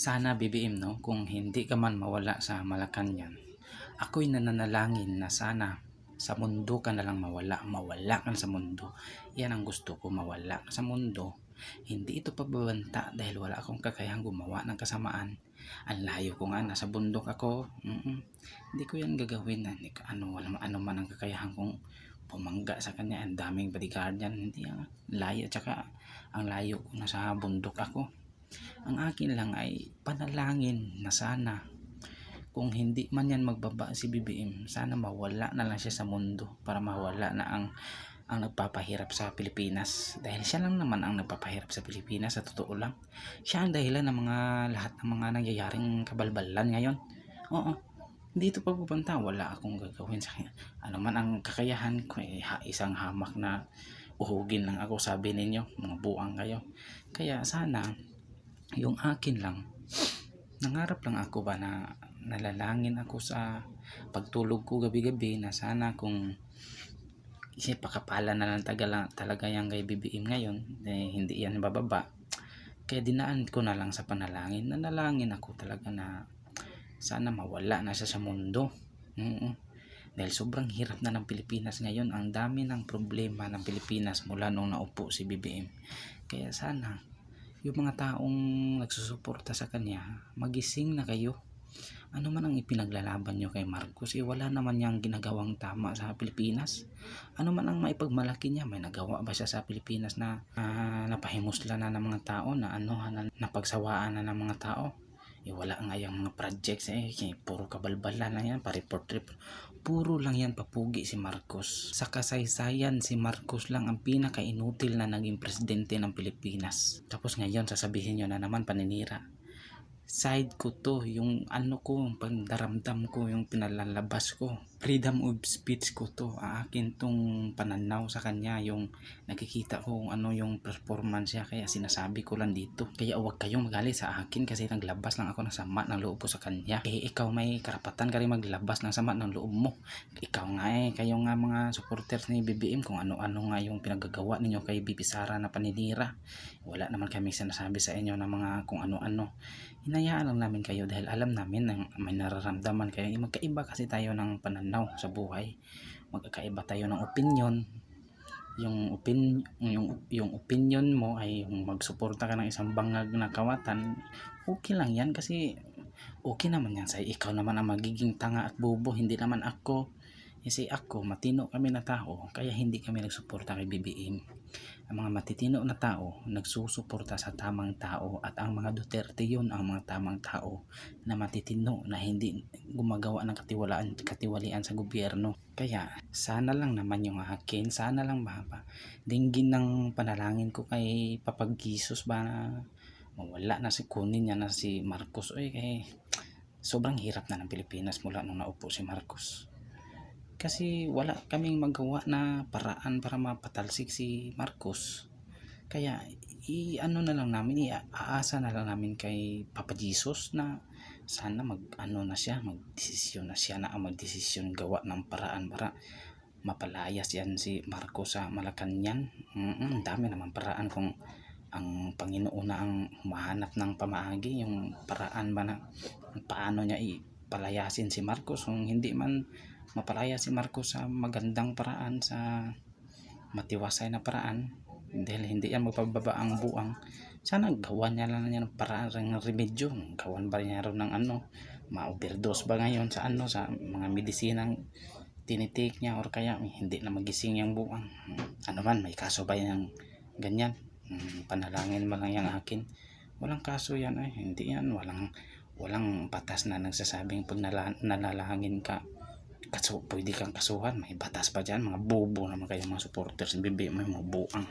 Sana BBM, no, kung hindi ka man mawala sa Malacanang, ako'y nananalangin na sana sa mundo ka na lang mawala ka sa mundo. Yan ang gusto ko, mawala ka sa mundo. Hindi ito pagbabanta dahil wala akong kakayahang gumawa ng kasamaan. Ang layo ko nga, nasa bundok ako. Hindi ko yan gagawin. Ano man ang kakayahan kong pumangga sa kanya. Ang daming bodyguard yan. Hindi yan. Layo, tsaka ang layo ko, nasa bundok ako. Ang akin lang ay panalangin na sana kung hindi man yan magbaba si BBM, sana mawala na lang siya sa mundo para mawala na ang nagpapahirap sa Pilipinas, dahil siya lang naman ang nagpapahirap sa Pilipinas. Sa totoo lang, siya ang dahilan ng mga lahat ng mga nangyayaring kabalbalan ngayon. Oo, dito pagpupunta wala akong gagawin sa kanya. Ano man ang kakayahan ko, isang hamak na uhugin lang ako, sabi ninyo, mga buang kayo. Kaya sana yung akin lang, nangarap lang ako ba na nalalangin ako sa pagtulog ko gabi-gabi na sana kung pakapalan na lang talaga yung kay BBM ngayon, hindi yan bababa. Kaya dinaan ko na lang sa panalangin. Nanalangin ako talaga na sana mawala na siya sa mundo. Dahil sobrang hirap na ng Pilipinas ngayon. Ang dami ng problema ng Pilipinas mula nung naupo si BBM. Kaya sana yung mga taong nagsusuporta sa kanya, magising na kayo. Ano man ang ipinaglalaban nyo kay Marcos, wala naman niyang ginagawang tama sa Pilipinas. Ano man ang maipagmalaki niya, may nagawa ba siya sa Pilipinas na napahimusla na ng mga tao, na napagsawaan na ng mga tao? Wala nga yung mga projects, puro kabalbalan lang yan, pa-report. Puro lang yan papugi si Marcos. Sa kasaysayan, si Marcos lang ang pinaka-inutil na naging presidente ng Pilipinas. Tapos ngayon sasabihin nyo na naman paninira. Side ko to, yung yung pandaramdam ko, yung pinalalabas ko, freedom of speech ko to. Akin tong pananaw sa kanya, yung nakikita ko kung yung performance niya, kaya sinasabi ko lang dito. Kaya huwag kayong magalit sa akin kasi naglabas lang ako ng sama ng loob ko sa kanya. Ikaw may karapatan ka rin maglabas ng sama ng loob mo. Ikaw nga kayo nga mga supporters ni BBM, kung ano-ano nga yung pinagagawa ninyo kay BP Sara na paninira. Wala naman kami sinasabi sa inyo na mga kung ano-ano. Hinayaan lang namin kayo dahil alam namin na may nararamdaman kayo. Magkaiba kasi tayo ng pananaw sa buhay. Magkaiba tayo ng opinion. Yung opinion mo ay yung magsuporta ka ng isang bangag na kawatan. Okay lang yan kasi okay naman yan sa'yo. Ikaw naman ang magiging tanga at bobo, hindi naman ako. Kasi ako, matino kami na tao, kaya hindi kami nagsuporta kay BBM. Ang mga matitino na tao nagsusuporta sa tamang tao, at ang mga Duterte yun ang mga tamang tao na matitino na hindi gumagawa ng katiwalian sa gobyerno. Kaya sana lang naman yung akin, sana lang dinggin ng panalangin ko kay Papag Jesus ba na mawala na kunin niya na si Marcos. Sobrang hirap na ng Pilipinas mula nung naupo si Marcos. Kasi wala kaming magawa na paraan para mapatalsik si Marcos. Kaya aasa na lang namin kay Papa Jesus na sana magdesisyon na siya na ang magdesisyon, gawa ng paraan para mapalayas yan si Marcos sa Malacanang. Ang dami naman paraan kung ang Panginoon na ang humahanap ng pamaagi, yung paraan ba na paano niya ipalayasin si Marcos. Kung hindi man mapalaya si Marcos sa magandang paraan, sa matiwasay na paraan, dahil hindi yan magpababa ang buang, sana gawan niya lang ng paraan ng remedyo. Gawan ba niya rin ng ma-overdose ba ngayon sa sa mga medisinang tinitake niya, or kaya hindi na magising yung buang. May kaso ba yung ganyan? Panalangin mo lang yung akin. Walang kaso yan, hindi yan, walang batas na nagsasabing pag nalalangin ka pwede kang kasuhan. May batas pa dyan. Mga bobo naman kayo mga supporters, BBM, may mga buang.